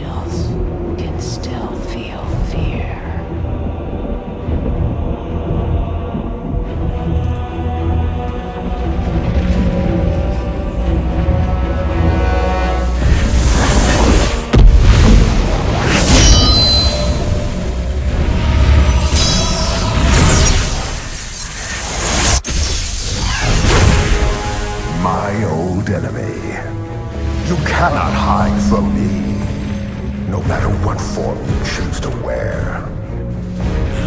angels can still feel fear. My old enemy. You cannot hide from me, no matter what form you choose to wear.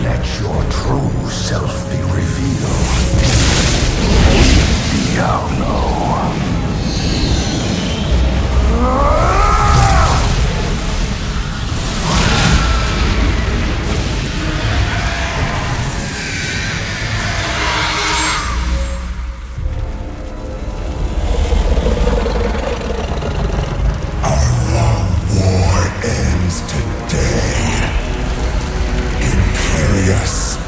Let your true self be revealed. Diablo. Yes.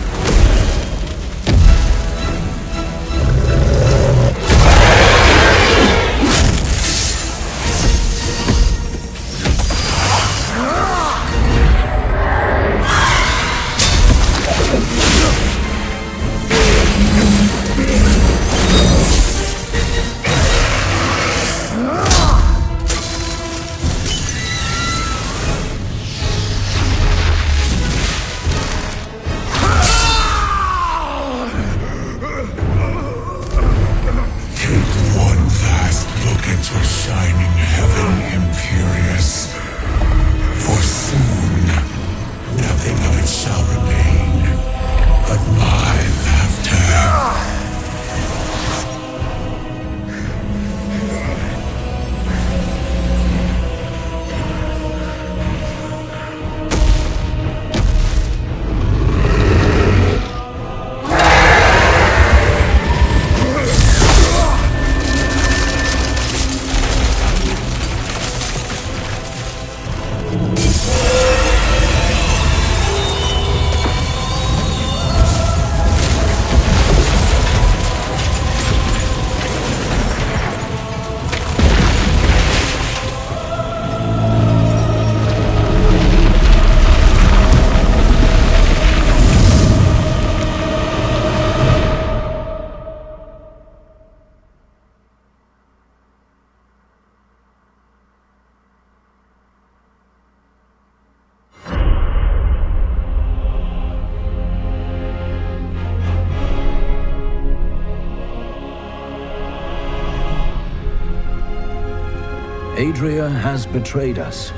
Adria has betrayed us.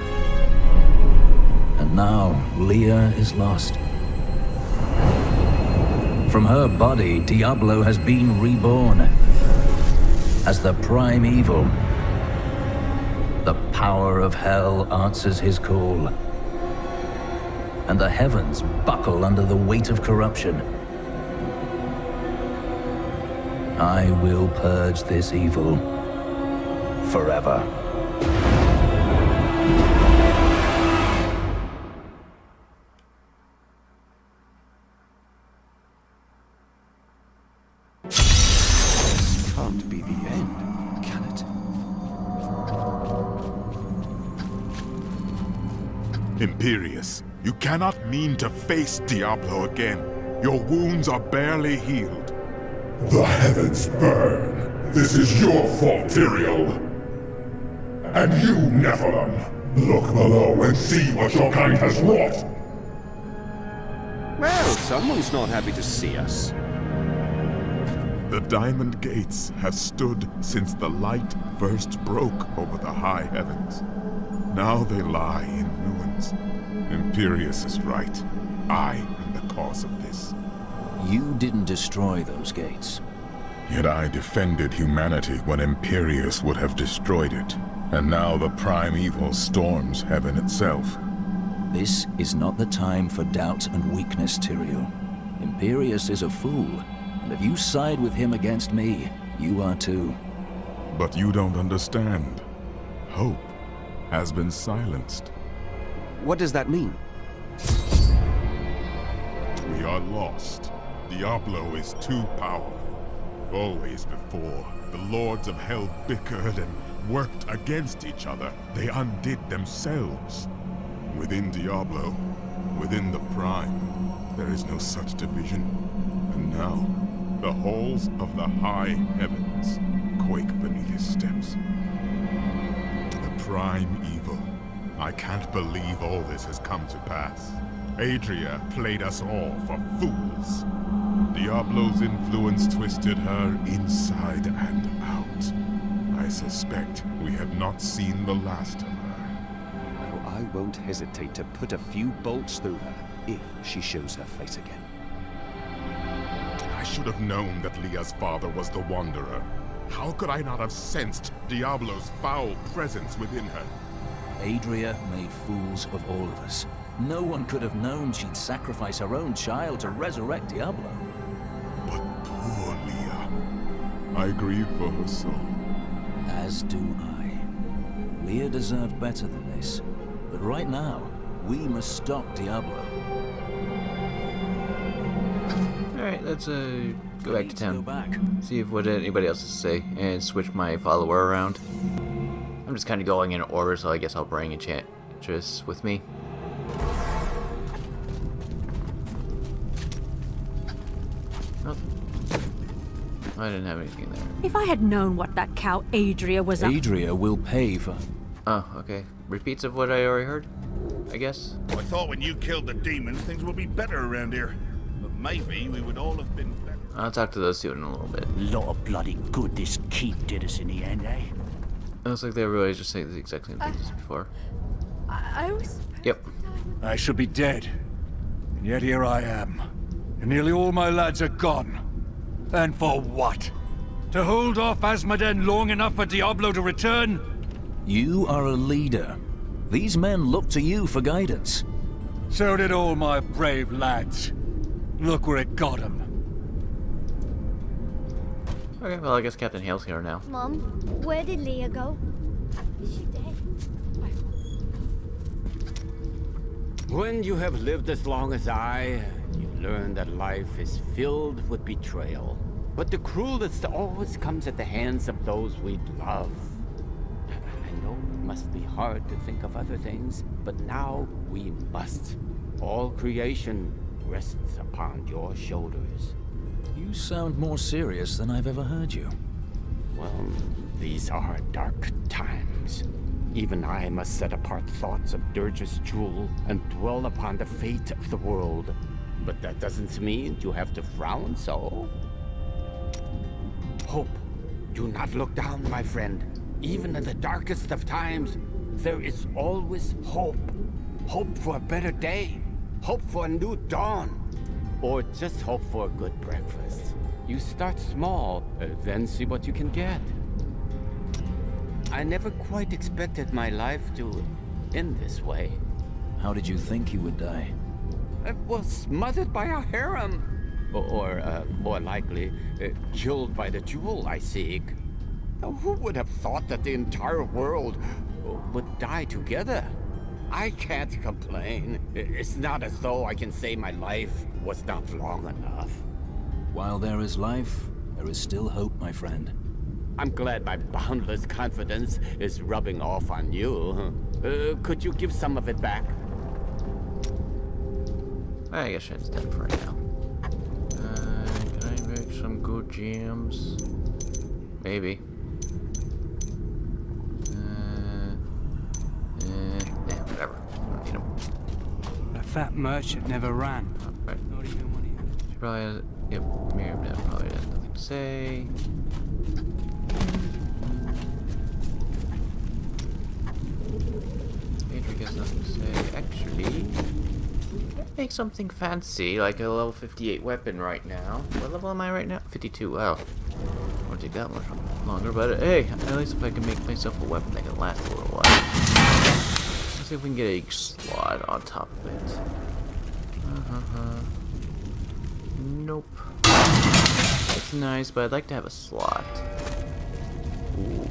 And now, Leah is lost. From her body, Diablo has been reborn as the prime evil. The power of hell answers his call. And the heavens buckle under the weight of corruption. I will purge this evil forever. Can't be the end, can it? Imperius, you cannot mean to face Diablo again. Your wounds are barely healed. The heavens burn. This is your fault, Tyrael. And you, Nephilim, look below and see what your kind has wrought. Well, someone's not happy to see us. The Diamond Gates have stood since the light first broke over the high heavens. Now they lie in ruins. Imperius is right. I am the cause of this. You didn't destroy those gates. Yet I defended humanity when Imperius would have destroyed it. And now the prime evil storms heaven itself. This is not the time for doubt and weakness, Tyrael. Imperius is a fool, and if you side with him against me, you are too. But you don't understand. Hope has been silenced. What does that mean? We are lost. Diablo is too powerful. Always before, the lords of hell bickered and worked against each other, they undid themselves. Within Diablo, within the Prime, there is no such division. And now, the halls of the high heavens quake beneath his steps. The Prime Evil. I can't believe all this has come to pass. Adria played us all for fools. Diablo's influence twisted her inside and out. I suspect we have not seen the last of her. Oh, I won't hesitate to put a few bolts through her if she shows her face again. I should have known that Leah's father was the Wanderer. How could I not have sensed Diablo's foul presence within her? Adria made fools of all of us. No one could have known she'd sacrifice her own child to resurrect Diablo. But poor Leah. I grieve for her soul. As do I. Leah deserved better than this. But right now, we must stop Diablo. Alright, let's go back to town. Go back. See if what anybody else has to say and switch my follower around. I'm just kind of going in order, so I guess I'll bring Enchantress with me. Nothing. I didn't have anything there. If I had known what that cow Adria was up... Adria will pay for... Oh, okay. Repeats of what I already heard, I guess. I thought when you killed the demons, things would be better around here. But maybe we would all have been better. I'll talk to those two in a little bit. Lot of bloody good this keep did us in the end, eh? It looks like they really just say the exact same things as before. I was... Yep. I should be dead. And yet here I am. And nearly all my lads are gone. And for what? To hold off Asmoden long enough for Diablo to return? You are a leader. These men look to you for guidance. So did all my brave lads. Look where it got them. Okay, well I guess Captain Hale's here now. Mom, where did Leah go? Is she dead? When you have lived as long as I, you learn that life is filled with betrayal. But the cruelest always comes at the hands of those we love. I know it must be hard to think of other things, but now we must. All creation rests upon your shoulders. You sound more serious than I've ever heard you. Well, these are dark times. Even I must set apart thoughts of Dirge's jewel and dwell upon the fate of the world. But that doesn't mean you have to frown so. Hope. Do not look down, my friend. Even in the darkest of times, there is always hope. Hope for a better day. Hope for a new dawn. Or just hope for a good breakfast. You start small, then see what you can get. I never quite expected my life to end this way. How did you think you would die? I was smothered by a harem. Or more likely, killed by the jewel I seek. Now, who would have thought that the entire world would die together? I can't complain. It's not as though I can say my life was not long enough. While there is life, there is still hope, my friend. I'm glad my boundless confidence is rubbing off on you. Could you give some of it back? I guess it's done for right now. Can I make some good gems? Maybe. Whatever. I don't need them. A fat merchant never ran. Right. Not even when he had... She probably has... Yep, Miriam probably has nothing to say. Adric has nothing to say. Actually, let's make something fancy, like a level 58 weapon right now. What level am I right now? 52, wow. Won't take that much longer, but hey, at least if I can make myself a weapon that can last a little while. Let's see if we can get a slot on top of it. Nope. That's nice, but I'd like to have a slot. Ooh.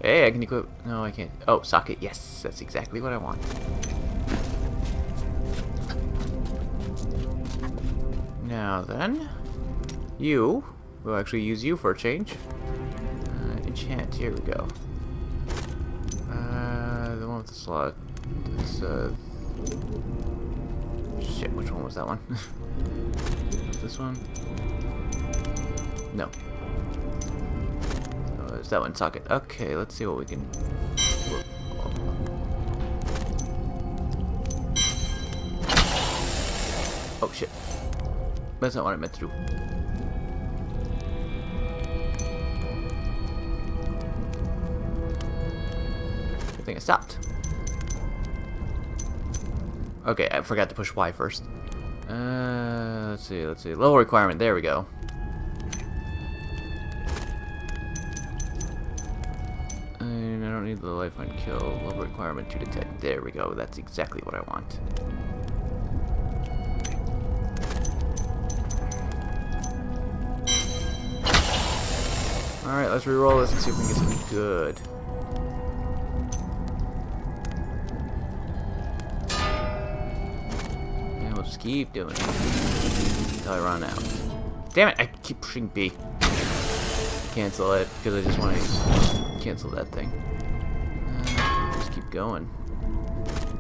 Hey, I can equip... No, I can't. Oh, socket. Yes, that's exactly what I want. Now then, we'll actually use you for a change. Enchant, here we go. slot. It's shit, which one was that one? This one? No. Oh, it's that one, socket. Okay, let's see what we can... Oh shit. That's not what I meant to do. Good thing I stopped. Okay, I forgot to push Y first. Let's see. Level requirement, there we go. And I don't need the life on kill. Level requirement to detect. There we go. That's exactly what I want. Alright, let's reroll this and see if we can get something good. Yeah, we'll just keep doing it until I run out. Damn it, I keep pushing B. Cancel it, because I just want to cancel that thing. Just keep going.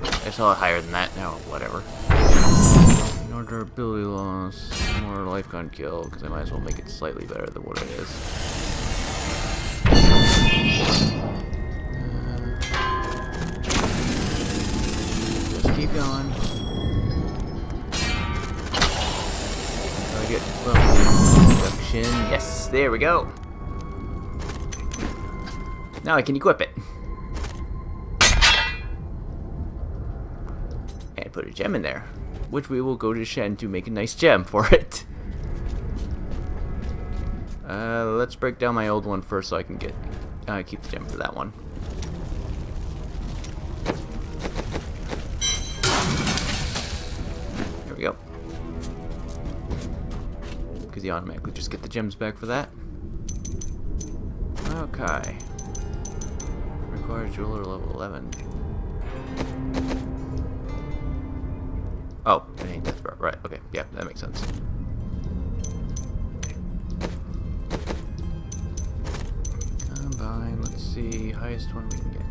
I saw it higher than that, now whatever. No durability loss, more life gun kill, because I might as well make it slightly better than what it is. Just keep going. I get reduction. Yes, there we go. Now I can equip it. And put a gem in there, which we will go to Shen to make a nice gem for it. Let's break down my old one first so I can get keep the gem for that one. There we go. Because you automatically just get the gems back for that. Okay. Requires jeweler level 11. Oh, I need death right. Okay, yeah, that makes sense. Combine, let's see, highest one we can get.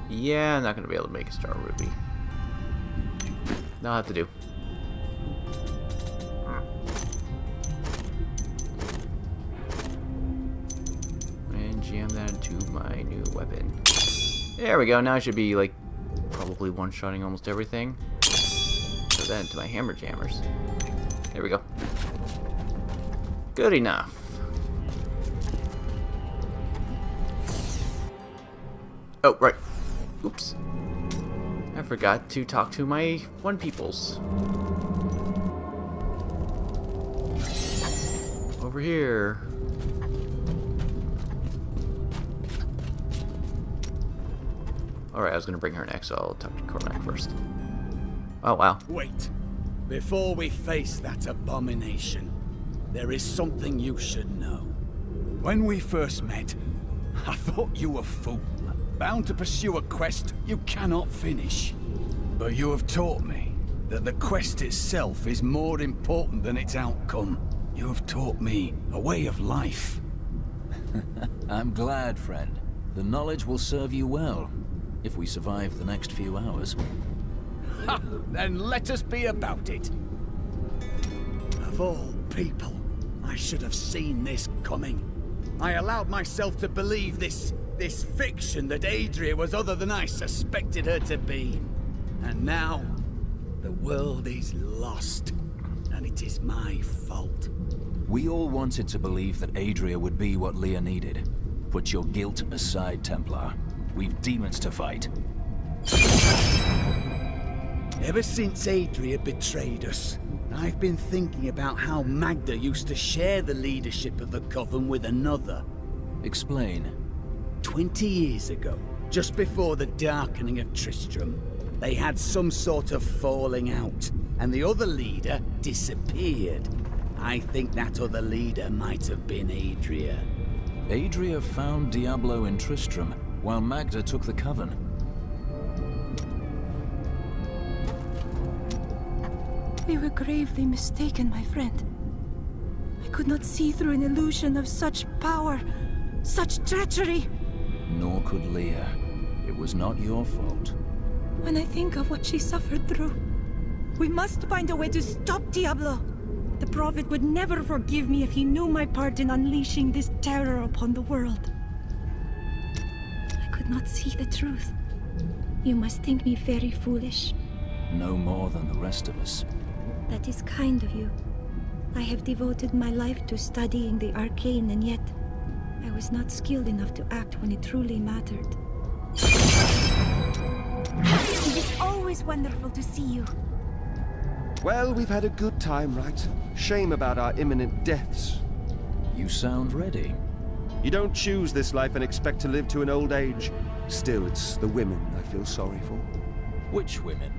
Yeah, I'm not gonna be able to make a star ruby. That'll have to do. And jam that into my new weapon. There we go, now I should be like probably one-shotting almost everything. Put that into my hammer jammers. There we go. Good enough. Oh, right. Oops. I forgot to talk to my one peoples. Over here. Alright, I was gonna bring her next, so I'll talk to Cormac first. Oh, wow. Wait. Before we face that abomination, there is something you should know. When we first met, I thought you a fool, bound to pursue a quest you cannot finish. But you have taught me that the quest itself is more important than its outcome. You have taught me a way of life. I'm glad, friend. The knowledge will serve you well, if we survive the next few hours. Ha! Then let us be about it. Of all people, I should have seen this coming. I allowed myself to believe this fiction that Adria was other than I suspected her to be. And now, the world is lost, and it is my fault. We all wanted to believe that Adria would be what Leah needed. Put your guilt aside, Templar. We've demons to fight. Ever since Adria betrayed us, I've been thinking about how Magda used to share the leadership of the Coven with another. Explain. 20 years ago, just before the darkening of Tristram, they had some sort of falling out, and the other leader disappeared. I think that other leader might have been Adria. Adria found Diablo in Tristram, while Magda took the Coven. We were gravely mistaken, my friend. I could not see through an illusion of such power. Such treachery! Nor could Leah. It was not your fault. When I think of what she suffered through, we must find a way to stop Diablo. The Prophet would never forgive me if he knew my part in unleashing this terror upon the world. I could not see the truth. You must think me very foolish. No more than the rest of us. That is kind of you. I have devoted my life to studying the arcane, and yet I was not skilled enough to act when it truly mattered. It is always wonderful to see you. Well, we've had a good time, right? Shame about our imminent deaths. You sound ready. You don't choose this life and expect to live to an old age. Still, it's the women I feel sorry for. Which women?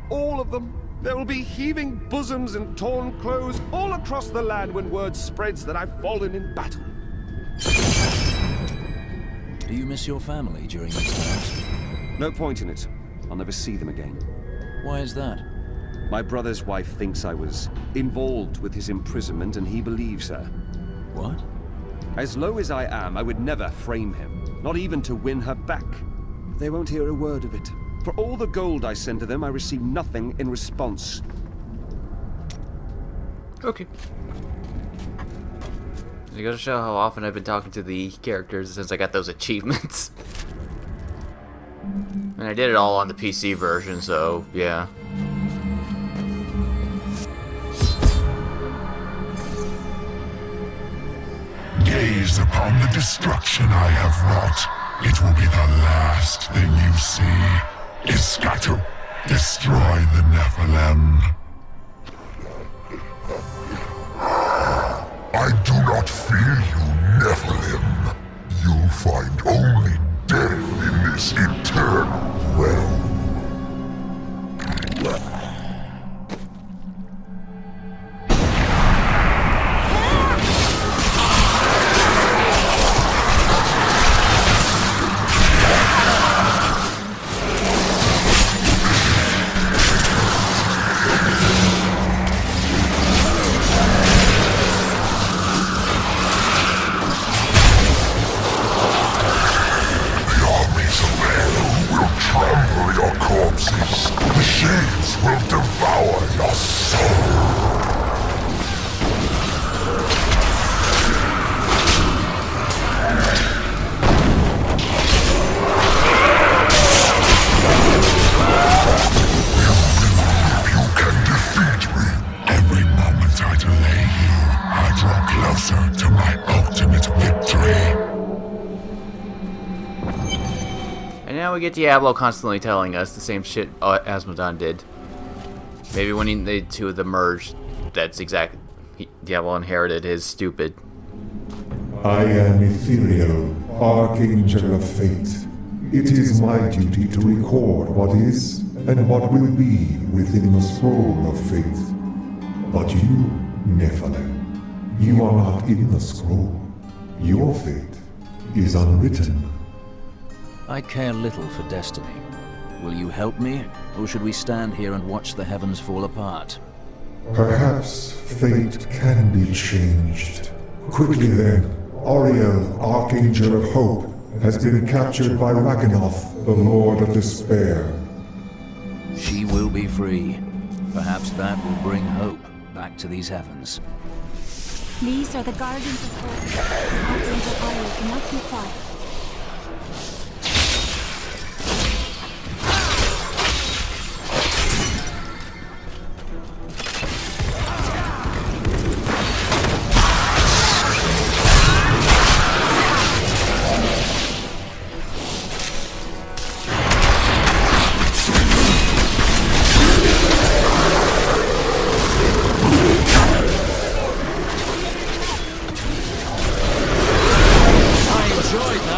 All of them. There will be heaving bosoms and torn clothes all across the land when word spreads that I've fallen in battle. Do you miss your family during these times? No point in it. I'll never see them again. Why is that? My brother's wife thinks I was involved with his imprisonment, and he believes her. What? As low as I am, I would never frame him, not even to win her back. They won't hear a word of it. For all the gold I send to them, I receive nothing in response. Okay. You gotta show how often I've been talking to the characters since I got those achievements. And I did it all on the PC version, so yeah. Gaze upon the destruction I have wrought. It will be the last thing you see. Iskatu, destroy the Nephilim. I do not fear you, Nephilim. You'll find only death in this eternal realm. We get Diablo constantly telling us the same shit Asmodon did. Maybe when the two of them merged, that's exactly... Diablo inherited his stupid. I am Ethereal, Archangel of Fate. It is my duty to record what is and what will be within the scroll of fate. But you, Nephilim, you are not in the scroll. Your fate is unwritten. I care little for destiny. Will you help me, or should we stand here and watch the heavens fall apart? Perhaps fate can be changed. Quickly then, Auriel, Archangel of Hope, has been captured by Raganoth, the Lord of Despair. She will be free. Perhaps that will bring hope back to these heavens. These are the Guardians of Hope. Archangel Auriel cannot be fought. Enjoyed that.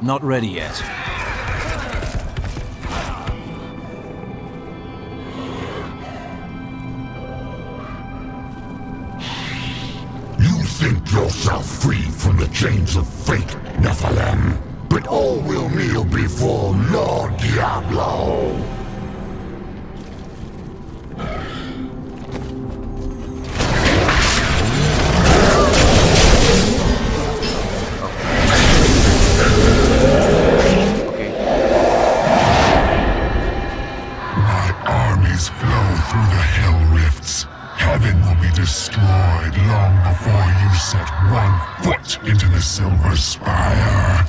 Not ready yet. You think yourself free from the chains of fate, Nephilim, but all will kneel before Lord Diablo. My armies flow through the hell rifts. Heaven will be destroyed long before you set one foot into the Silver Spire.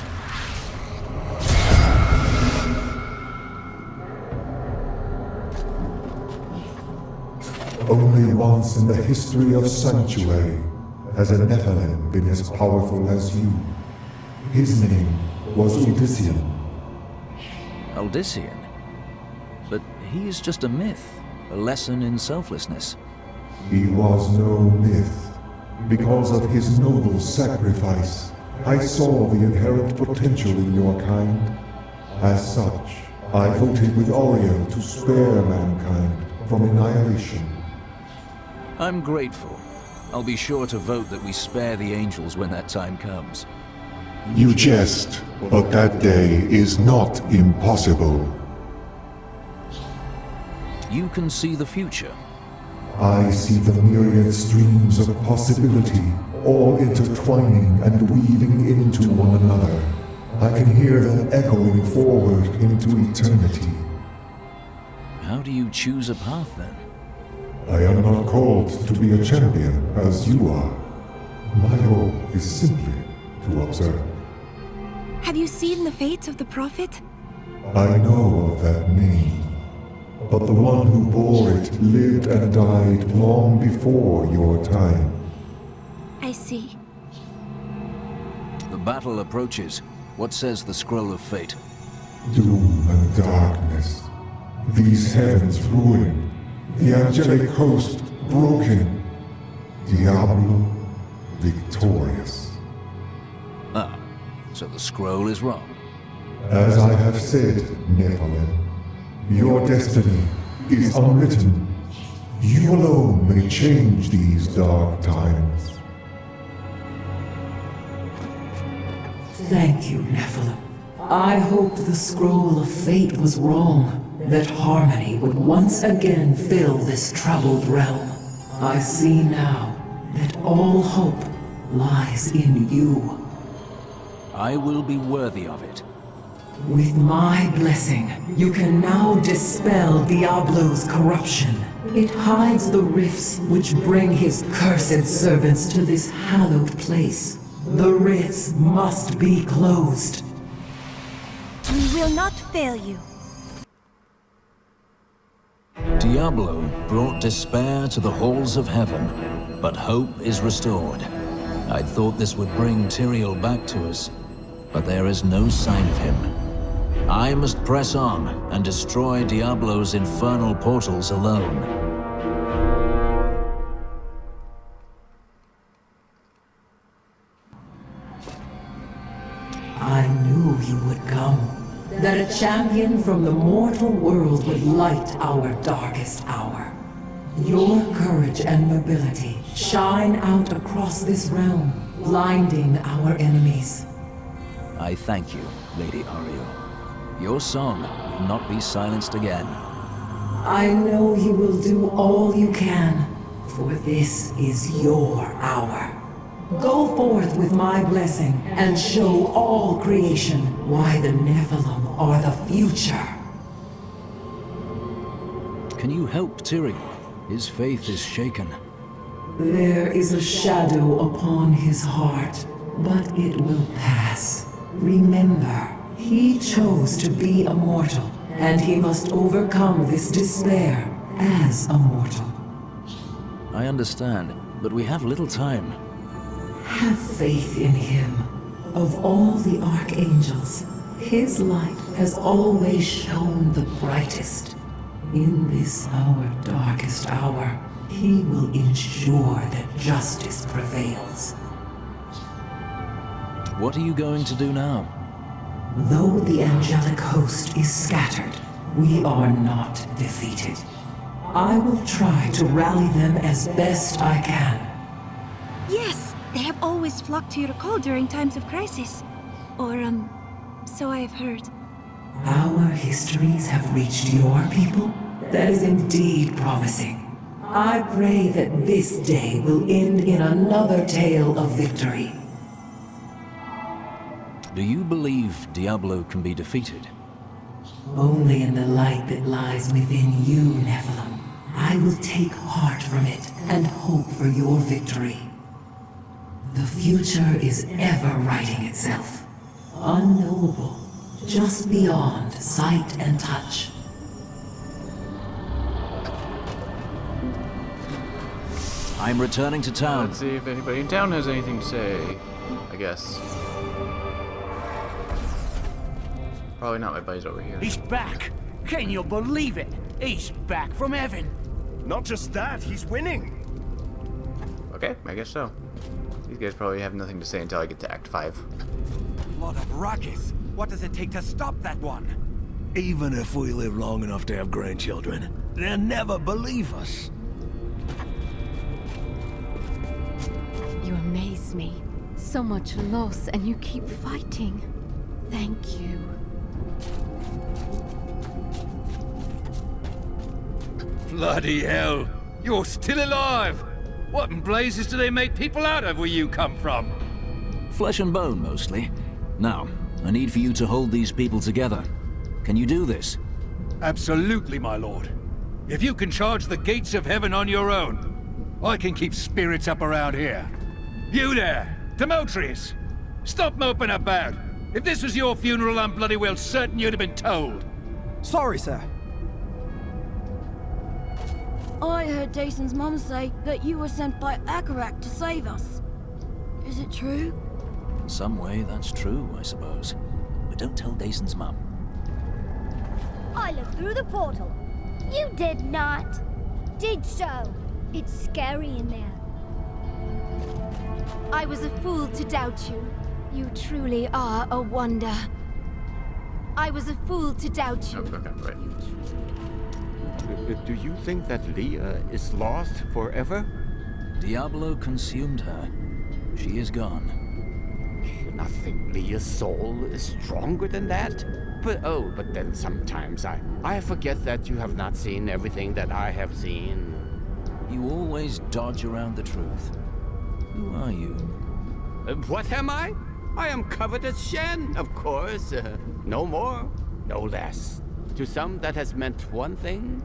Only once in the history of Sanctuary has a Nephilim been as powerful as you. His name was Odyssean. Odyssean? But he is just a myth, a lesson in selflessness. He was no myth. Because of his noble sacrifice, I saw the inherent potential in your kind. As such, I voted with Oriel to spare mankind from annihilation. I'm grateful. I'll be sure to vote that we spare the angels when that time comes. You jest, but that day is not impossible. You can see the future. I see the myriad streams of possibility, all intertwining and weaving into one another. I can hear them echoing forward into eternity. How do you choose a path then? I am not called to be a champion as you are. My role is simply to observe. Have you seen the fate of the Prophet? I know of that name, but the one who bore it lived and died long before your time. I see. The battle approaches. What says the Scroll of Fate? Doom and darkness. These heavens ruined. The angelic host broken. Diablo victorious. Ah, so the scroll is wrong. As I have said, Nephilim, your destiny is unwritten. You alone may change these dark times. Thank you, Nephilim. I hoped the Scroll of Fate was wrong, that harmony would once again fill this troubled realm. I see now that all hope lies in you. I will be worthy of it. With my blessing, you can now dispel Diablo's corruption. It hides the rifts which bring his cursed servants to this hallowed place. The rifts must be closed. We will not fail you. Diablo brought despair to the halls of heaven, but hope is restored. I thought this would bring Tyrael back to us, but there is no sign of him. I must press on and destroy Diablo's infernal portals alone. I knew you would come. That a champion from the mortal world would light our darkest hour. Your courage and nobility shine out across this realm, blinding our enemies. I thank you, Lady Ariel. Your song will not be silenced again. I know you will do all you can, for this is your hour. Go forth with my blessing and show all creation why the Nephilim are the future. Can you help Tyrael? His faith is shaken. There is a shadow upon his heart, but it will pass. Remember, he chose to be a mortal, and he must overcome this despair as a mortal. I understand, but we have little time. Have faith in him. Of all the archangels, his light has always shone the brightest. In this our darkest hour, he will ensure that justice prevails. What are you going to do now? Though the angelic host is scattered, we are not defeated. I will try to rally them as best I can. Yes, they have always flocked to your call during times of crisis. Or, so I have heard. Our histories have reached your people? That is indeed promising. I pray that this day will end in another tale of victory. Do you believe Diablo can be defeated? Only in the light that lies within you, Nephilim. I will take heart from it and hope for your victory. The future is ever writing itself. Unknowable, just beyond sight and touch. I'm returning to town. Let's see if anybody in town has anything to say, I guess. Probably not, my buddy's over here. He's back! Can you believe it? He's back from heaven! Not just that, he's winning! Okay, I guess so. These guys probably have nothing to say until I get to Act 5. Lot of ruckus. What does it take to stop that one? Even if we live long enough to have grandchildren, they'll never believe us. You amaze me. So much loss, and you keep fighting. Thank you. Bloody hell! You're still alive! What in blazes do they make people out of where you come from? Flesh and bone, mostly. Now, I need for you to hold these people together. Can you do this? Absolutely, my lord. If you can charge the gates of heaven on your own, I can keep spirits up around here. You there, Demetrius! Stop moping about! If this was your funeral, I'm bloody well certain you'd have been told. Sorry, sir. I heard Jason's mom say that you were sent by Akarak to save us. Is it true? In some way, that's true, I suppose. But don't tell Dason's mum. I looked through the portal. You did not. Did so. It's scary in there. I was a fool to doubt you. You truly are a wonder. I was a fool to doubt you. Okay, right. Do you think that Leah is lost forever? Diablo consumed her. She is gone. Do you not think Leah's soul is stronger than that? But then sometimes I forget that you have not seen everything that I have seen. You always dodge around the truth. Who are you? What am I? I am Covetous Shen, of course. No more, no less. To some that has meant one thing,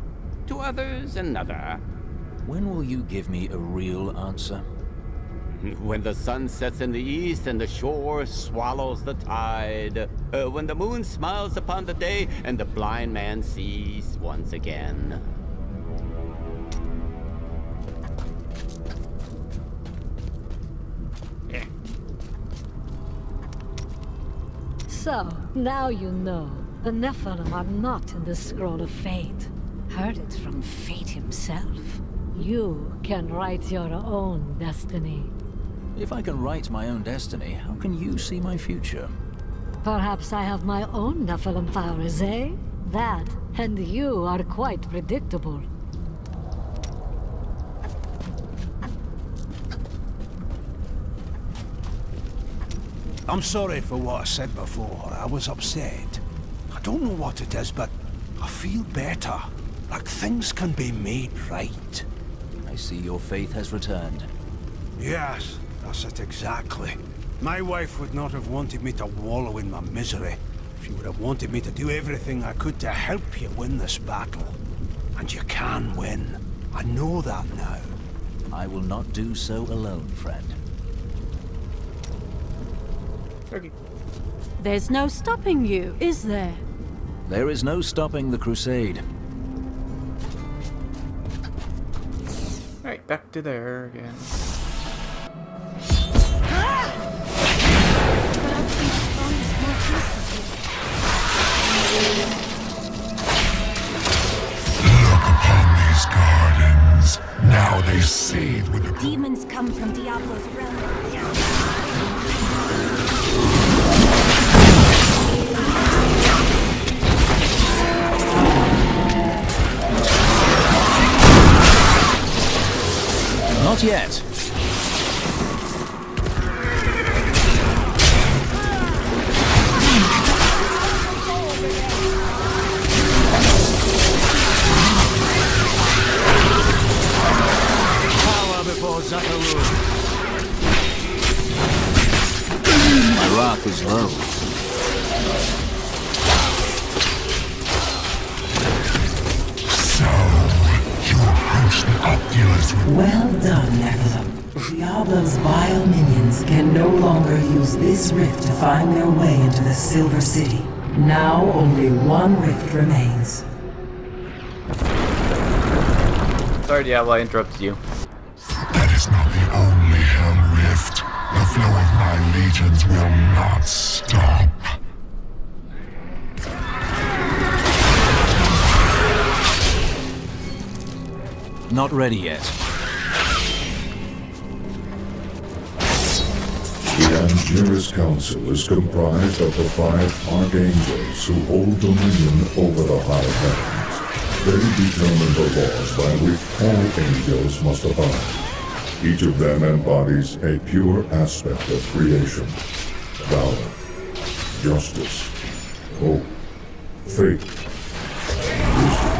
to others another. When will you give me a real answer? When the sun sets in the east and the shore swallows the tide. When the moon smiles upon the day and the blind man sees once again. So, now you know. The Nephilim are not in the Scroll of Fate. Heard it from Fate himself. You can write your own destiny. If I can write my own destiny, how can you see my future? Perhaps I have my own Nephilim powers, eh? That, and you are quite predictable. I'm sorry for what I said before. I was upset. I don't know what it is, but I feel better. Like things can be made right. I see your faith has returned. Yes, that's it exactly. My wife would not have wanted me to wallow in my misery. She would have wanted me to do everything I could to help you win this battle. And you can win. I know that now. I will not do so alone, friend. Okay. There's no stopping you, is there? There is no stopping the crusade. Alright, back to there again. Look upon these gardens. Now they seethe with the Demons come from Diablo's realm. Not yet. Power before Zakaru. My wrath is low. Well done, Nephilim. Diablo's vile minions can no longer use this rift to find their way into the Silver City. Now only one rift remains. Sorry, Diablo, I interrupted you. That is not the only Hell Rift. The flow of my legions will not stop. Not ready yet. The Angelus Council is comprised of the 5 archangels who hold dominion over the high heavens. They determine the laws by which all angels must abide. Each of them embodies a pure aspect of creation. Valor, justice, hope, faith, wisdom.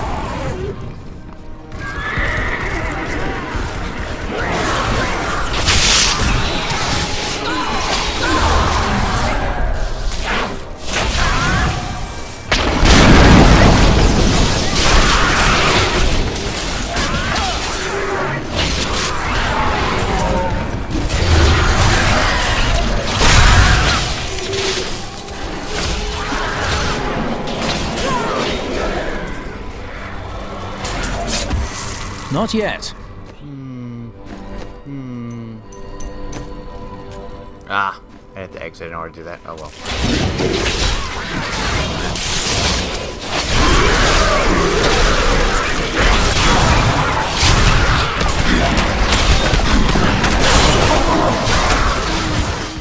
Not yet. Ah, I had to exit in order to do that. Oh well.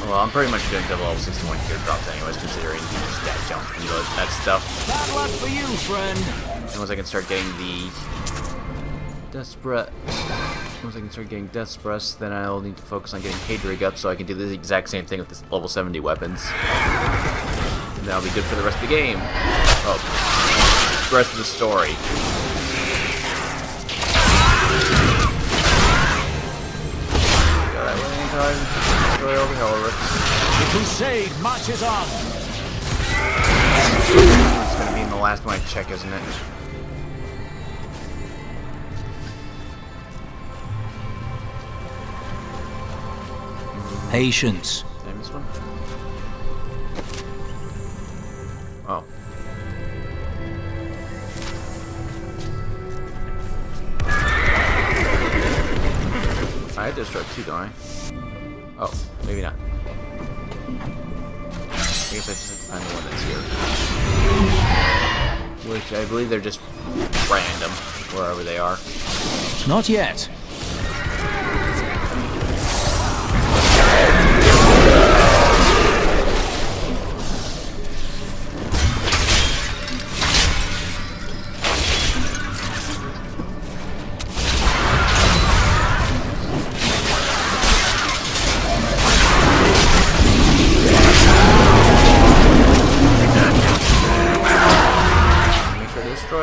Well, I'm pretty much doing double level 61 gear drops anyways, considering stat jump and that stuff. Bad luck for you, friend. And once I can start getting the once I can start getting Death Breath, then I'll need to focus on getting Hadrig up so I can do the exact same thing with this level 70 weapons. And that'll be good for the rest of the game. Oh, the rest of the story. Go that way anytime. Destroy all the Hellricks. The crusade marches on. It's gonna be in the last one I check, isn't it? Patience. Did I miss one? Oh. I had to destroy 2, don't I? Oh, maybe not. I guess I just have to find the one that's here. Which I believe they're just random, wherever they are. Not yet.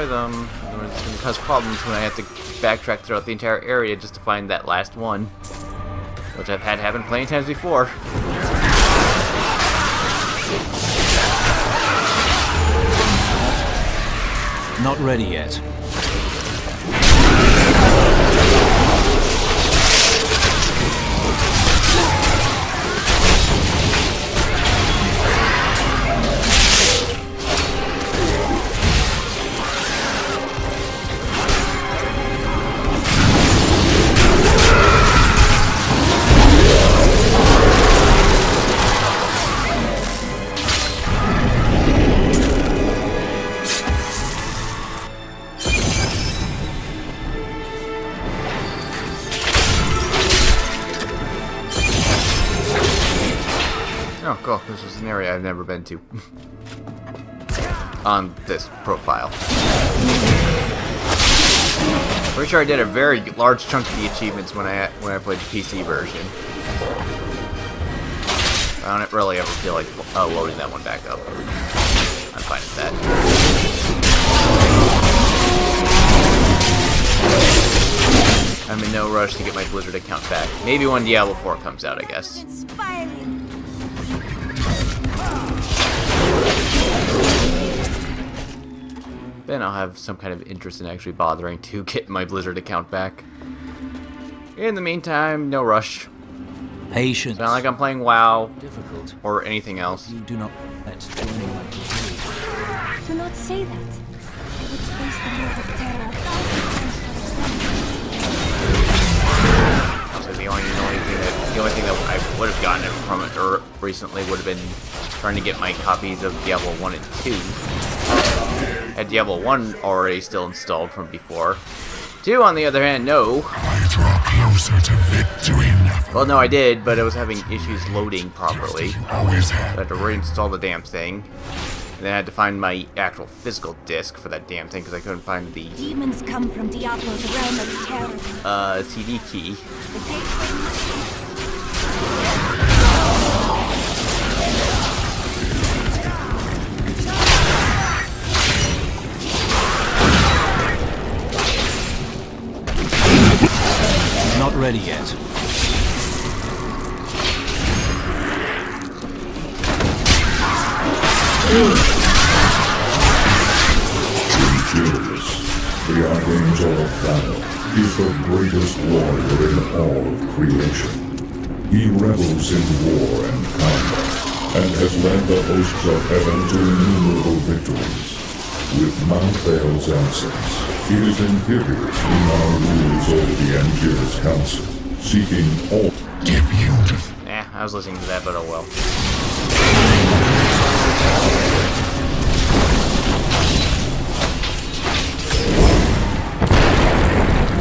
Them. It's going to cause problems when I have to backtrack throughout the entire area just to find that last one, which I've had happen plenty of times before. Not ready yet. Oh, cool. This is an area I've never been to. On this profile. Pretty sure I did a very large chunk of the achievements when I played the PC version. I don't really ever feel like loading that one back up. I'm fine with that. I'm in no rush to get my Blizzard account back. Maybe when Diablo 4 comes out, I guess. Then I'll have some kind of interest in actually bothering to get my Blizzard account back. In the meantime, no rush. Patience. It's not like I'm playing WoW Difficult. or anything else. You do not let joining my crusade. Do not say that. I would face the Lord of Terror. So the only thing that I would have gotten from it recently would have been trying to get my copies of Diablo 1 and 2. I had Diablo 1 already still installed from before. 2, on the other hand, no. I draw closer to victory. Well, no, I did, but I was having issues loading properly. So Always I have. had to reinstall the damn thing. And then I had to find my actual physical disc for that damn thing because I couldn't find the Demons come from Diablo's realm of terror. CD key. The gateway Not ready yet. The Archangel of Battle is the greatest warrior in all of creation. He revels in war and combat, and has led the hosts of heaven to innumerable victories. With Mount Bael's absence, it is Imperius who now rules over the Angelus Council, seeking all... I was listening to that, but oh well.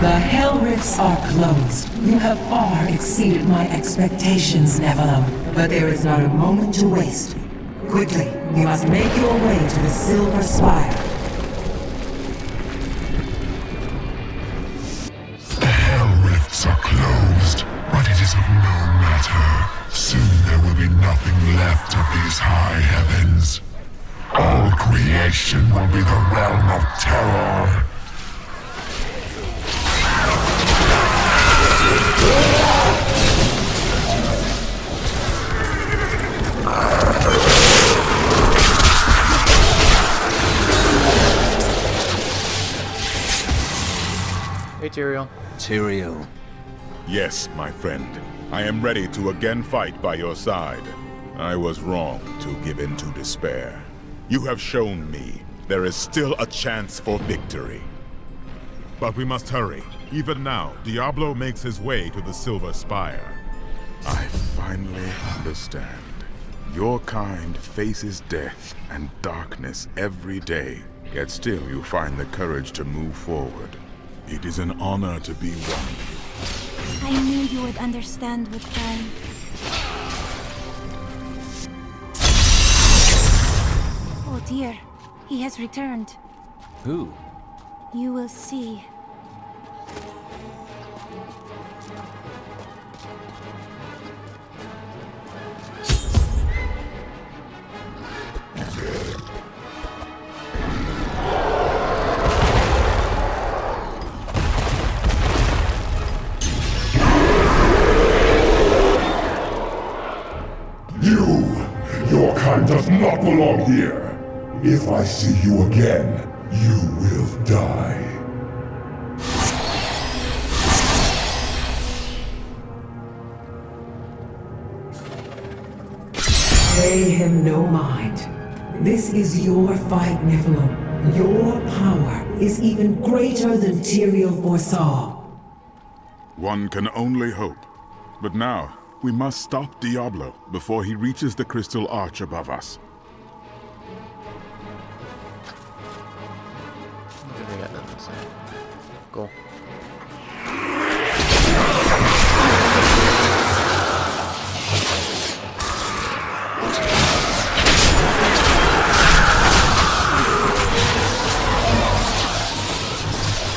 The Hell Rifts are closed. You have far exceeded my expectations, Nephilim. But there is not a moment to waste. Quickly, you must make your way to the Silver Spire. The Hell Rifts are closed, but it is of no matter. Soon there will be nothing left of these high heavens. All creation will be the realm of terror. Hey, Tyrael. Tyrael. Yes, my friend. I am ready to again fight by your side. I was wrong to give in to despair. You have shown me there is still a chance for victory. But we must hurry. Even now, Diablo makes his way to the Silver Spire. I finally understand. Your kind faces death and darkness every day, yet still you find the courage to move forward. It is an honor to be one. I knew you would understand with time. Oh dear, he has returned. Who? You will see. Your kind does not belong here. If I see you again, you will die. Pay him no mind. This is your fight, Nephilim. Your power is even greater than Tyrael foresaw. One can only hope. But now, we must stop Diablo before he reaches the crystal arch above us. They got nothing to say. Cool.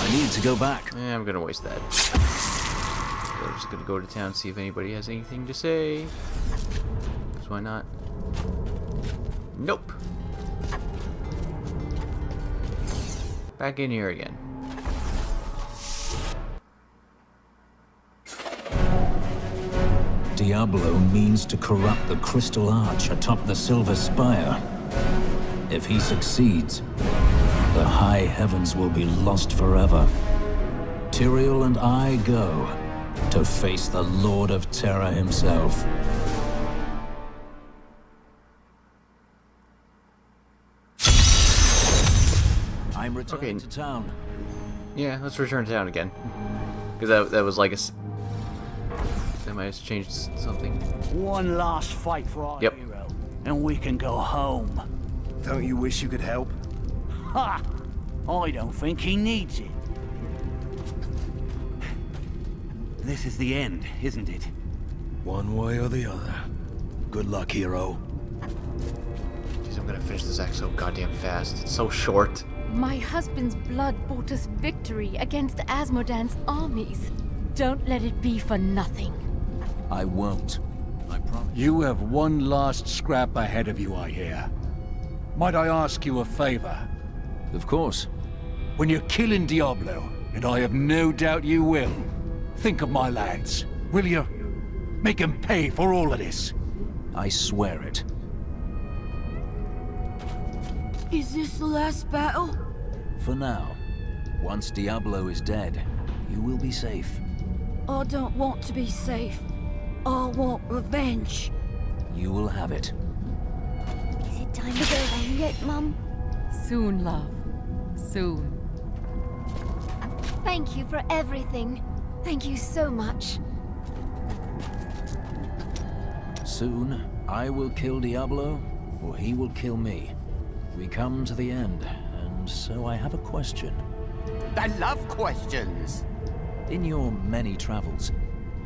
I need to go back. I'm gonna waste that. I'm just gonna go to town, see if anybody has anything to say. Because why not? Nope. Back in here again. Diablo means to corrupt the crystal arch atop the silver spire. If he succeeds, the high heavens will be lost forever. Tyrael and I go to face the Lord of Terror himself. I'm returning to town. Yeah, let's return to town again. Because that was like a... That might have changed something. One last fight for our hero, and we can go home. Don't you wish you could help? Ha! I don't think he needs it. This is the end, isn't it? One way or the other. Good luck, hero. Jeez, I'm gonna finish this act so goddamn fast. It's so short. My husband's blood bought us victory against Asmodan's armies. Don't let it be for nothing. I won't. I promise. You have one last scrap ahead of you, I hear. Might I ask you a favor? Of course. When you're killing Diablo, and I have no doubt you will, think of my lads, will you? Make them pay for all of this. I swear it. Is this the last battle? For now. Once Diablo is dead, you will be safe. I don't want to be safe. I want revenge. You will have it. Is it time to go home yet, Mum? Soon, love. Soon. Thank you for everything. Thank you so much. Soon, I will kill Diablo, or he will kill me. We come to the end, and so I have a question. I love questions. In your many travels,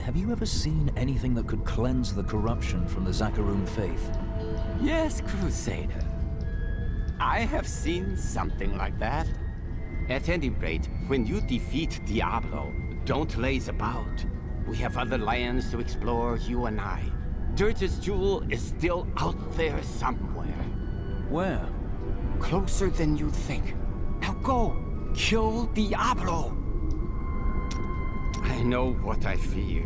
have you ever seen anything that could cleanse the corruption from the Zakarum faith? Yes, Crusader. I have seen something like that. At any rate, when you defeat Diablo, don't laze about. We have other lands to explore, you and I. Dirge's jewel is still out there somewhere. Where? Closer than you think. Now go! Kill Diablo! I know what I fear.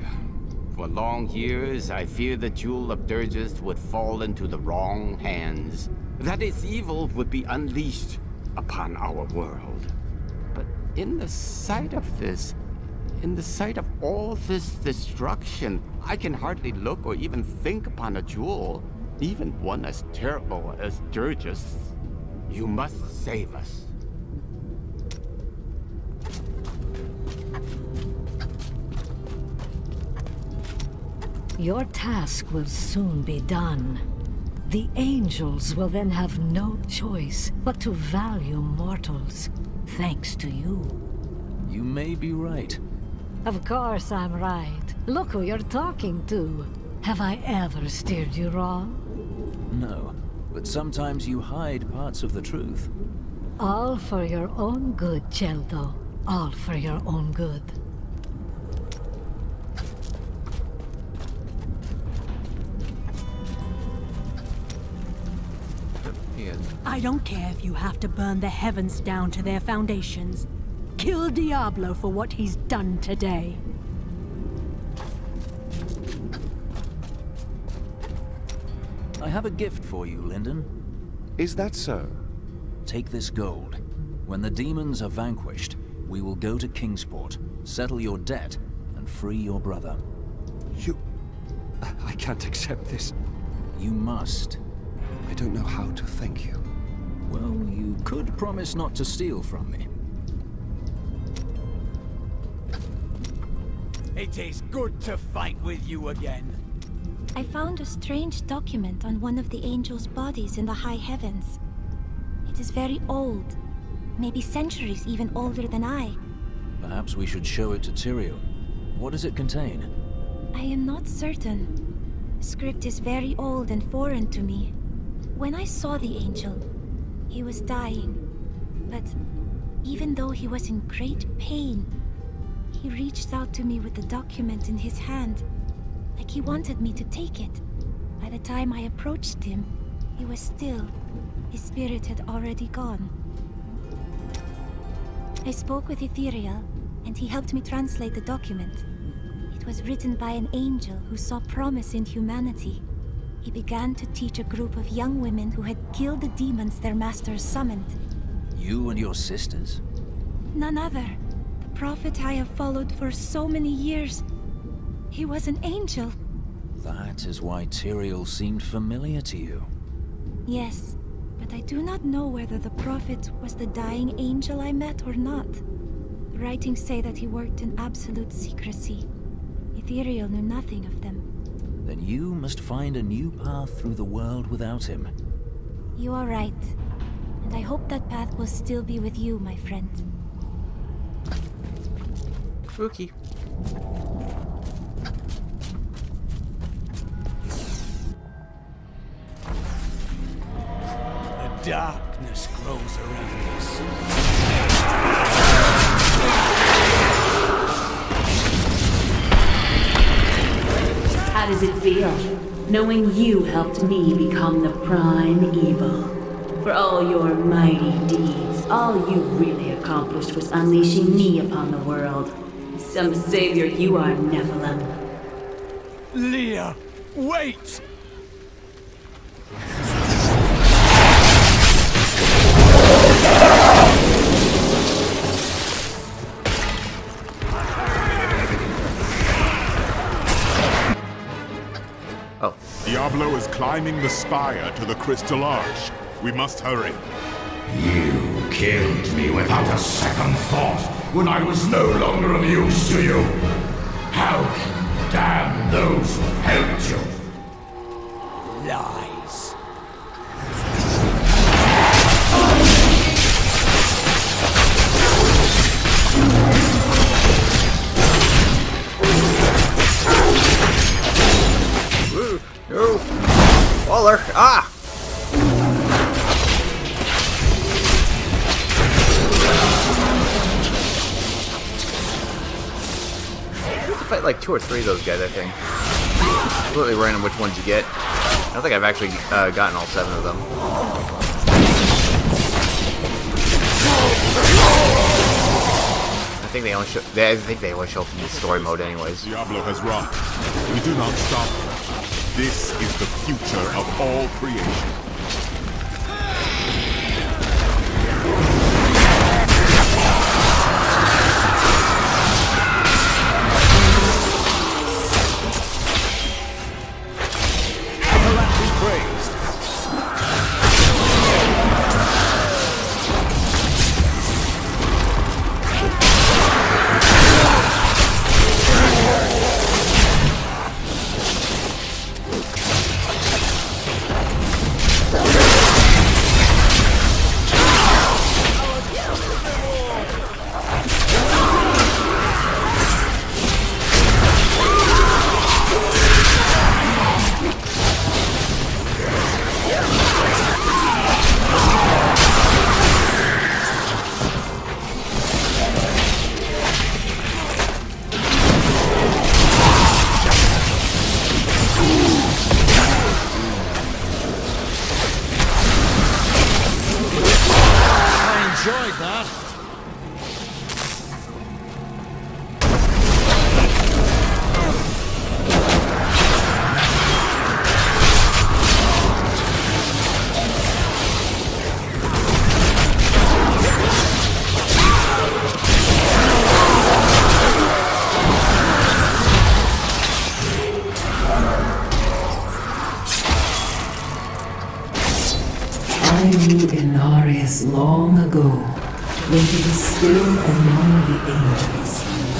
For long years, I feared the Jewel of Dirges would fall into the wrong hands. That its evil would be unleashed upon our world. But in the sight of this, in the sight of all this destruction, I can hardly look or even think upon a jewel, even one as terrible as Dirges. You must save us. Your task will soon be done. The angels will then have no choice but to value mortals, thanks to you. You may be right. Of course I'm right. Look who you're talking to. Have I ever steered you wrong? No, but sometimes you hide parts of the truth. All for your own good, Cheldo. All for your own good. I don't care if you have to burn the heavens down to their foundations. Kill Diablo for what he's done today. I have a gift for you, Lyndon. Is that so? Take this gold. When the demons are vanquished, we will go to Kingsport, settle your debt, and free your brother. You... I can't accept this. You must. I don't know how to thank you. Well, you could promise not to steal from me. It is good to fight with you again. I found a strange document on one of the angels' bodies in the high heavens. It is very old, maybe centuries even older than I. Perhaps we should show it to Tyrael. What does it contain? I am not certain. Script is very old and foreign to me. When I saw the angel, he was dying, but Even though he was in great pain, he reached out to me with the document in his hand, like he wanted me to take it. By the time I approached him, he was still. His spirit had already gone. I spoke with Ethereal, and he helped me translate the document. It was written by an angel who saw promise in humanity. He began to teach a group of young women who had killed the demons their masters summoned. You and your sisters? None other. The prophet I have followed for so many years. He was an angel. That is why Tyrael seemed familiar to you. Yes, but I do not know whether the prophet was the dying angel I met or not. The writings say that he worked in absolute secrecy. Ethereal knew nothing of them. Then you must find a new path through the world without him. You are right. And I hope that path will still be with you, my friend. Rookie. The darkness grows around us. How does it feel, knowing you helped me become the prime evil? For all your mighty deeds, all you really accomplished was unleashing me upon the world. Some savior you are, Nephilim. Leah, wait! Diablo is climbing the spire to the Crystal Arch. We must hurry. You killed me without a second thought when I was no longer of use to you. How can you damn those who helped you? Lies. No! Waller! Ah! You have to fight like 2 or 3 of those guys, I think. Completely random which ones you get. I don't think I've actually gotten all 7 of them. I think they only show up in the story mode anyways. Diablo has rocked. We do not stop. This is the future of all creation. I knew Inarius long ago, when he was still among the angels.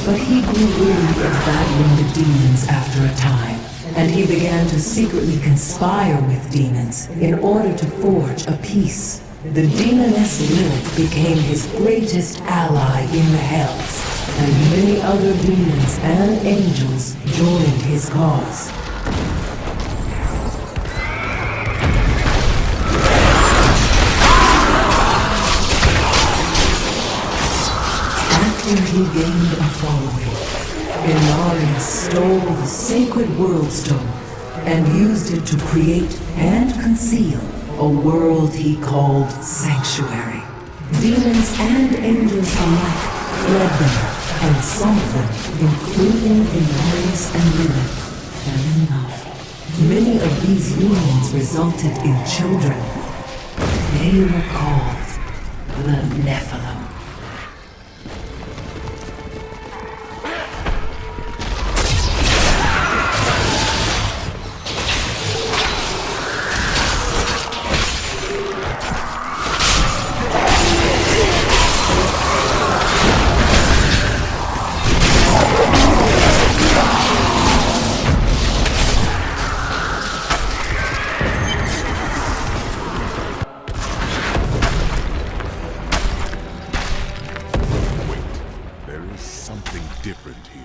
But he grew weary of battling the demons after a time, and he began to secretly conspire with demons in order to forge a peace. The demoness Lilith became his greatest ally in the Hells, and many other demons and angels joined his cause. soon he gained a following. Inarius stole the sacred world stone and used it to create and conceal a world he called Sanctuary. Demons and angels alike fled there, and some of them, including Inarius and Lilith, fell in love. Many of these unions resulted in children. They were called the Nephilim. different here.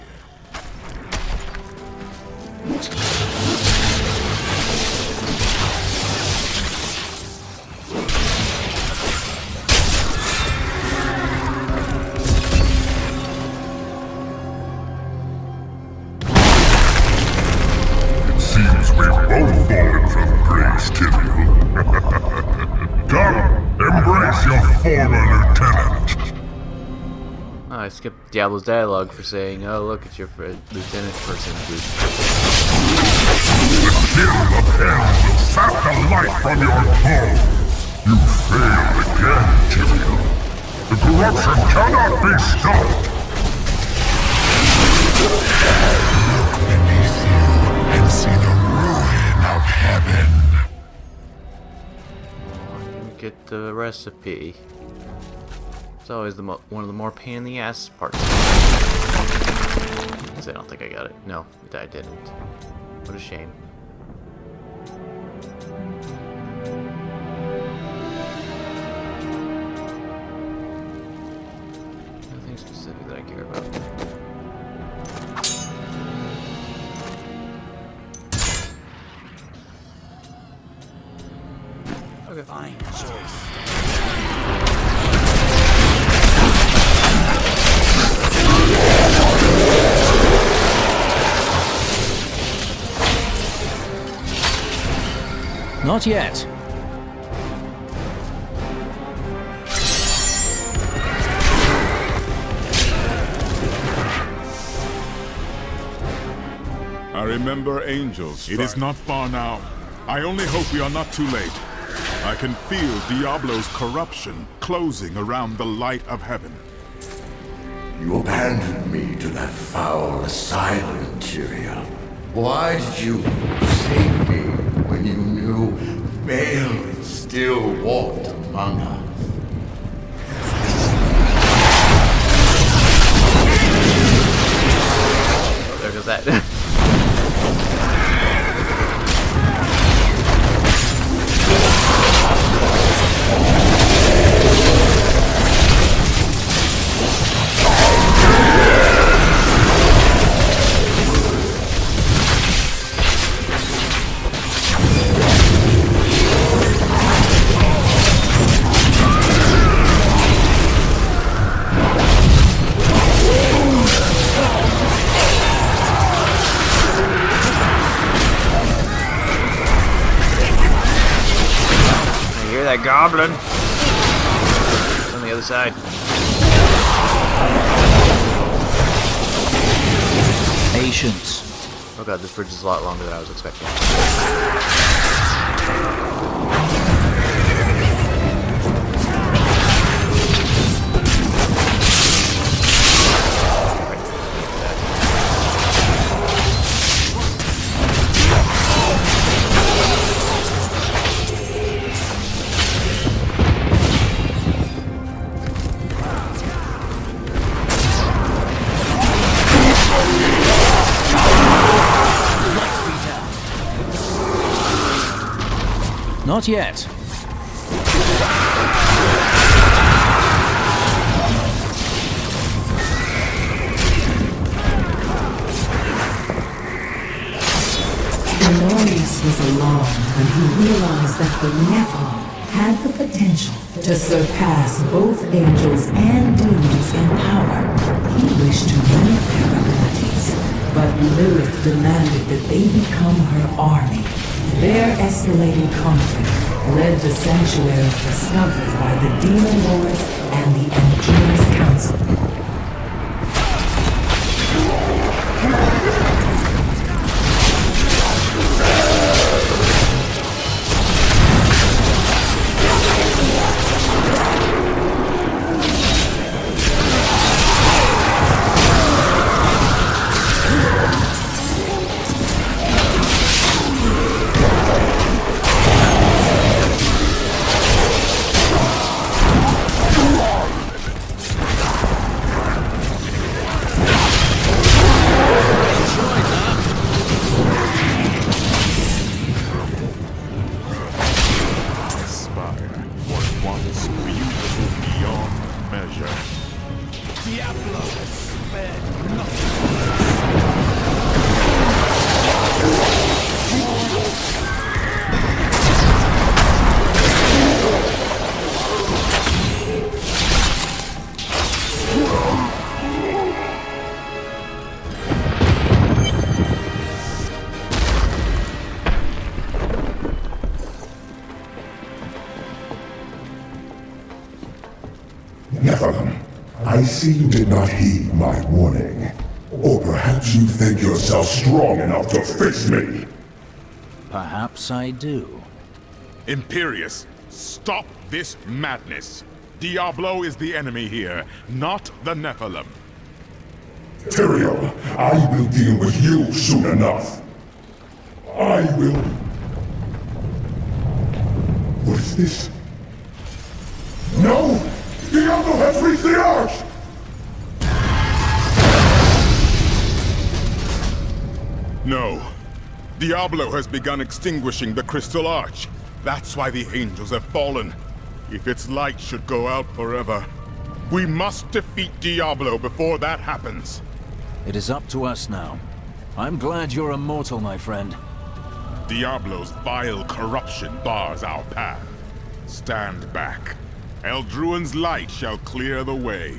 It seems we've both fallen from grace, Tyrael. Come, embrace your former lieutenant. Oh, I skipped Diablo's dialogue for saying, "Oh, look, it's your lieutenant person." The chill of hell will sap the light from your bones. You failed again, Tyrael. The corruption cannot be stopped. Look beneath you and see the ruin of heaven. Get the recipe. It's always one of the more pain in the ass parts. Because I don't think I got it. No, I didn't. What a shame. Nothing specific that I care about. Okay. Fine choice. Not yet. I remember angels. It is not far now. I only hope we are not too late. I can feel Diablo's corruption closing around the light of heaven. You abandoned me to that foul asylum, Tyrael. Why did you forsake me when you knew Baal still walked among us? There goes that. That goblin on the other side. Patience. Oh god, this bridge is a lot longer than I was expecting. Not yet. Inarius was alarmed when he realized that the Nephilim had the potential to surpass both angels and demons in power. wish to limit their abilities, but Lilith demanded that they become her army. Their escalating conflict led to sanctuaries discovered by the Demon Lords and the Angelus Council. Diablo has spared Nephilim, I see you did not heed my warning. Or perhaps you think yourself strong enough to face me. Perhaps I do. Imperius, stop this madness. Diablo is the enemy here, not the Nephilim. Tyrael, I will deal with you soon enough. I will... What is this? No! Diablo has reached the Arch! No. Diablo has begun extinguishing the Crystal Arch. That's why the angels have fallen. If its light should go out forever, we must defeat Diablo before that happens. It is up to us now. I'm glad you're immortal, my friend. Diablo's vile corruption bars our path. Stand back. Eldruin's light shall clear the way.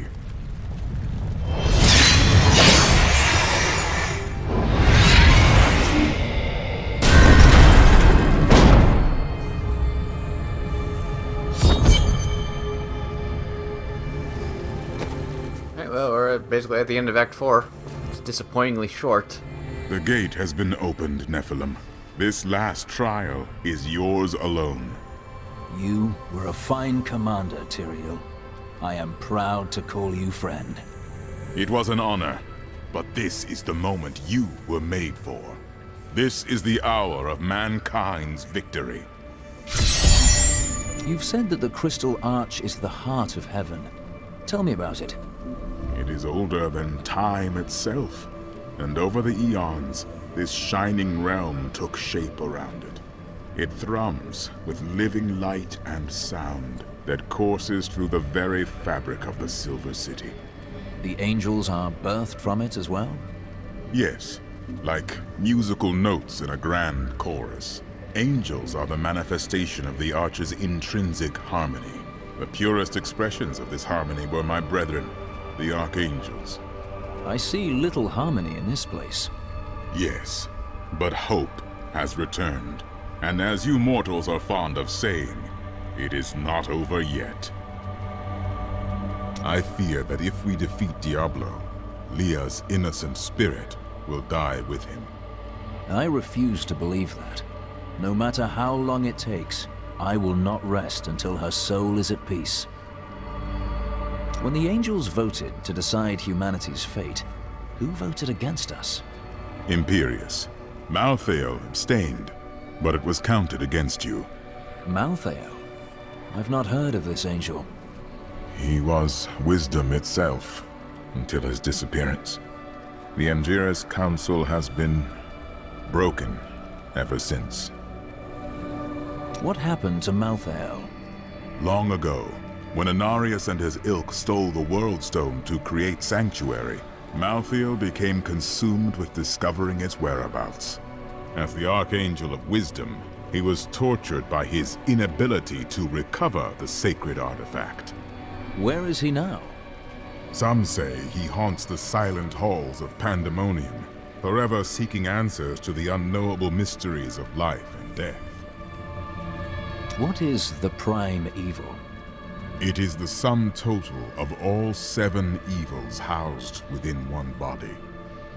Alright, well, we're basically at the end of Act 4. It's disappointingly short. The gate has been opened, Nephilim. This last trial is yours alone. You were a fine commander, Tyrael. I am proud to call you friend. It was an honor, but this is the moment you were made for. This is the hour of mankind's victory. You've said that the Crystal Arch is the heart of heaven. Tell me about it. It is older than time itself, and over the eons, this shining realm took shape around it. It thrums with living light and sound that courses through the very fabric of the Silver City. The angels are birthed from it as well? Yes, like musical notes in a grand chorus. Angels are the manifestation of the Arch's intrinsic harmony. The purest expressions of this harmony were my brethren, the Archangels. I see little harmony in this place. Yes, but hope has returned. And as you mortals are fond of saying, it is not over yet. I fear that if we defeat Diablo, Leah's innocent spirit will die with him. I refuse to believe that. No matter how long it takes, I will not rest until her soul is at peace. When the angels voted to decide humanity's fate, who voted against us? Imperius. Malthael abstained, but it was counted against you. Malthael? I've not heard of this angel. He was wisdom itself, until his disappearance. The Angelus Council has been broken ever since. What happened to Malthael? Long ago, when Inarius and his ilk stole the World Stone to create Sanctuary, Malthael became consumed with discovering its whereabouts. As the Archangel of Wisdom, he was tortured by his inability to recover the sacred artifact. Where is he now? Some say he haunts the silent halls of Pandemonium, forever seeking answers to the unknowable mysteries of life and death. What is the prime evil? It is the sum total of all 7 evils housed within one body.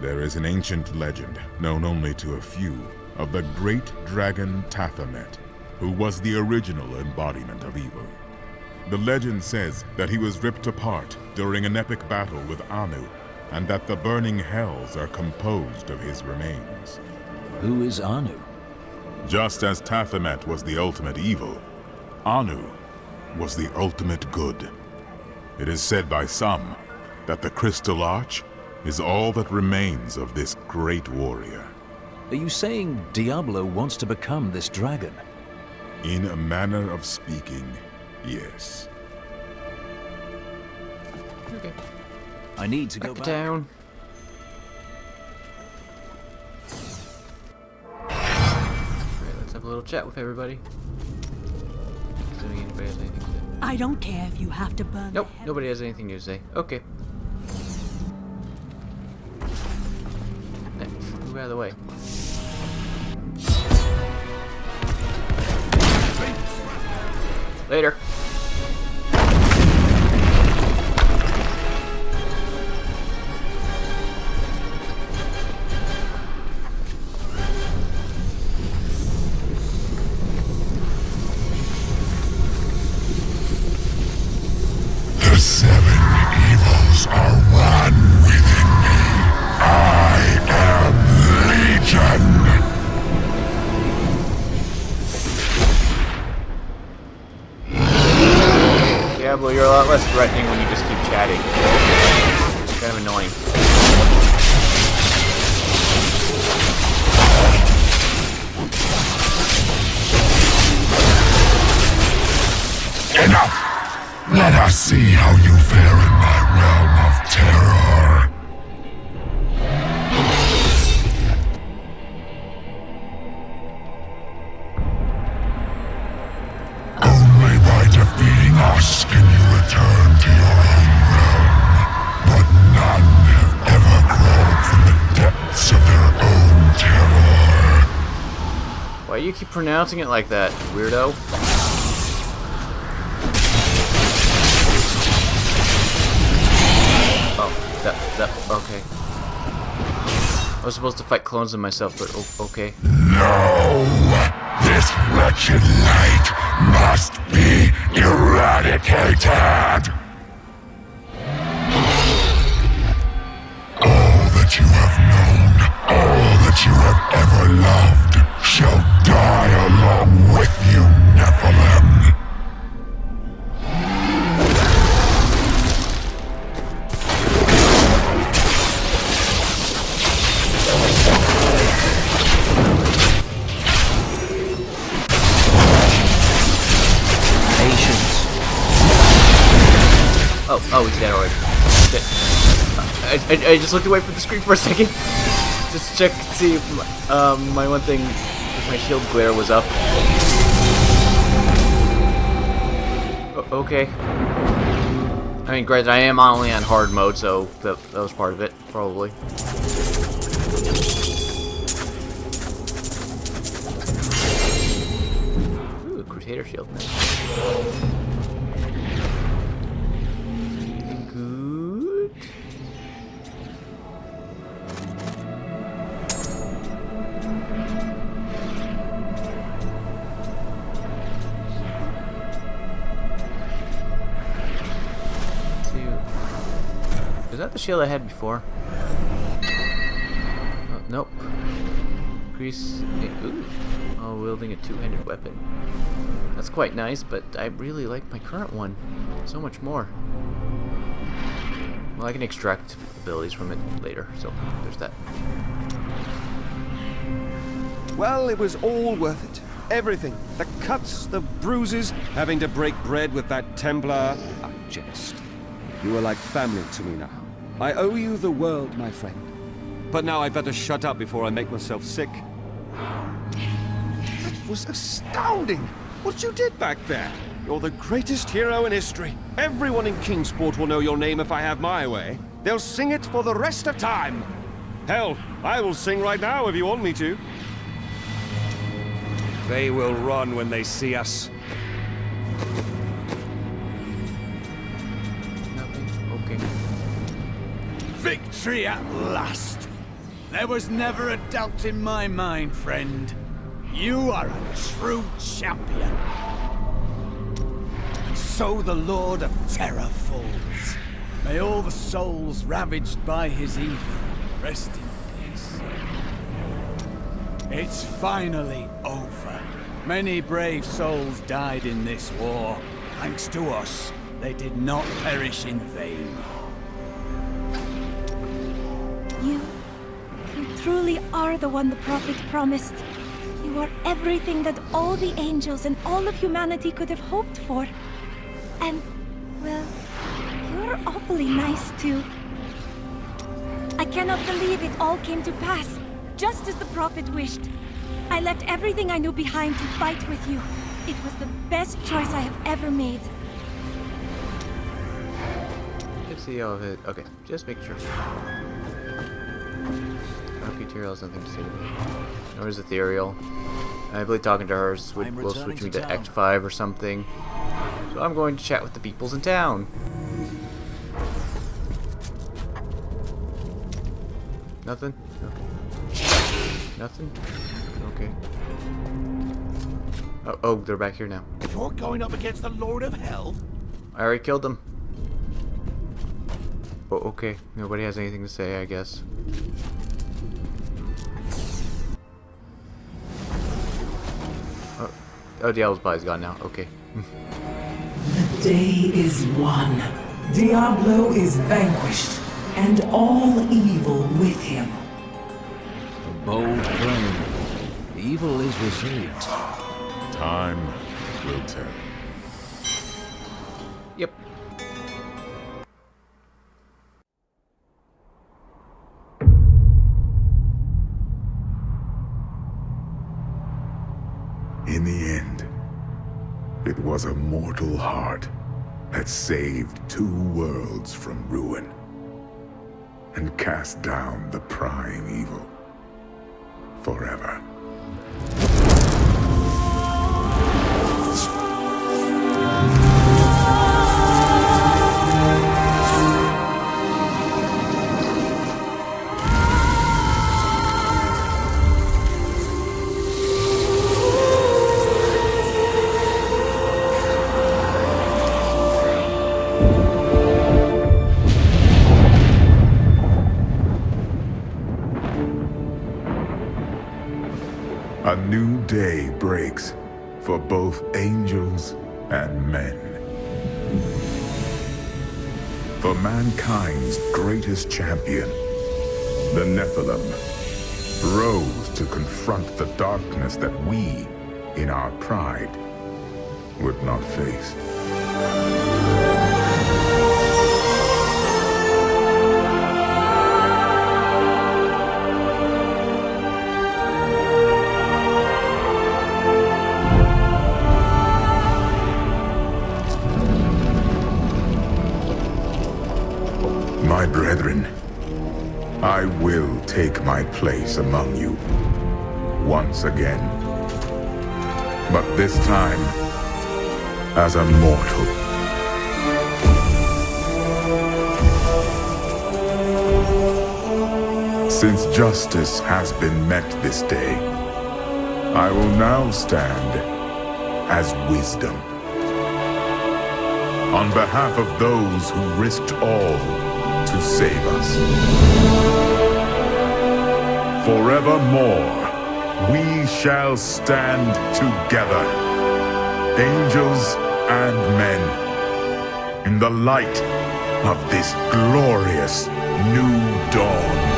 There is an ancient legend, known only to a few, of the great dragon Tathamet, who was the original embodiment of evil. The legend says that he was ripped apart during an epic battle with Anu, and that the burning hells are composed of his remains. Who is Anu? Just as Tathamet was the ultimate evil, Anu was the ultimate good. It is said by some that the Crystal Arch is all that remains of this great warrior. Are you saying Diablo wants to become this dragon? In a manner of speaking, yes. Okay. I need to go back down. Alright, let's have a little chat with everybody. Assuming anybody has anything to say. I don't care if you have to burn. Nope, nobody has anything new to say. Okay. Move out of the way. Later. The 7 evils are one within me. I am Legion. Diablo, you're a lot less threatening when you just keep chatting. It's kind of annoying. Enough! Let us see how you fare in my realm of terror. Only by defeating us can you return to your own realm. But none have ever crawled from the depths of their own terror. Why do you keep pronouncing it like that, weirdo? Okay. I was supposed to fight clones of myself, but okay. No! This wretched light must be eradicated! All that you have known, all that you have ever loved, shall die along with you, Nephilim. Oh, he's dead already. Shit. I just looked away from the screen for a second. Just to check and see if my one thing, if my shield glare was up. Okay. I mean, granted, I am only on hard mode, so that was part of it, probably. Ooh, Crusader shield. Good. Is that the shield I had before? Oh, nope. Increase. Ooh. Oh, wielding a two-handed weapon. That's quite nice, but I really like my current one so much more. Well, I can extract abilities from it later, so there's that. Well, it was all worth it. Everything. The cuts, the bruises, having to break bread with that Templar. I jest. You are like family to me now. I owe you the world, my friend. But now I better shut up before I make myself sick. That was astounding! What you did back there! You're the greatest hero in history. Everyone in Kingsport will know your name if I have my way. They'll sing it for the rest of time. Hell, I will sing right now if you want me to. They will run when they see us. Nothing? Okay. Victory at last! There was never a doubt in my mind, friend. You are a true champion. And so the Lord of Terror falls. May all the souls ravaged by his evil rest in peace. It's finally over. Many brave souls died in this war. Thanks to us, they did not perish in vain. You truly are the one the Prophet promised. You are everything that all the angels and all of humanity could have hoped for. And, well, you're awfully nice too. I cannot believe it all came to pass, just as the Prophet wished. I left everything I knew behind to fight with you. It was the best choice I have ever made. Let's see all of it. Okay, just make sure. Material has nothing to say to me. Where's Ethereal? I believe talking to her will switch me to Act 5 or something. So I'm going to chat with the peoples in town. Nothing? Okay. Nothing? Okay. Oh, they're back here now. You're going up against the Lord of Hell? I already killed them. Oh, okay. Nobody has anything to say, I guess. Oh, Diablo's body's gone now. Okay. The day is won. Diablo is vanquished, and all evil with him. A bold claim. Evil is resilient. Time will tell. Yep. In the end, it was a mortal heart that saved 2 worlds from ruin and cast down the prime evil forever. A new day breaks for both angels and men. For mankind's greatest champion, the Nephilim, rose to confront the darkness that we, in our pride, would not face. My brethren, I will take my place among you once again. But this time, as a mortal. Since justice has been met this day, I will now stand as wisdom. On behalf of those who risked all to save us. Forevermore, we shall stand together, angels and men, in the light of this glorious new dawn.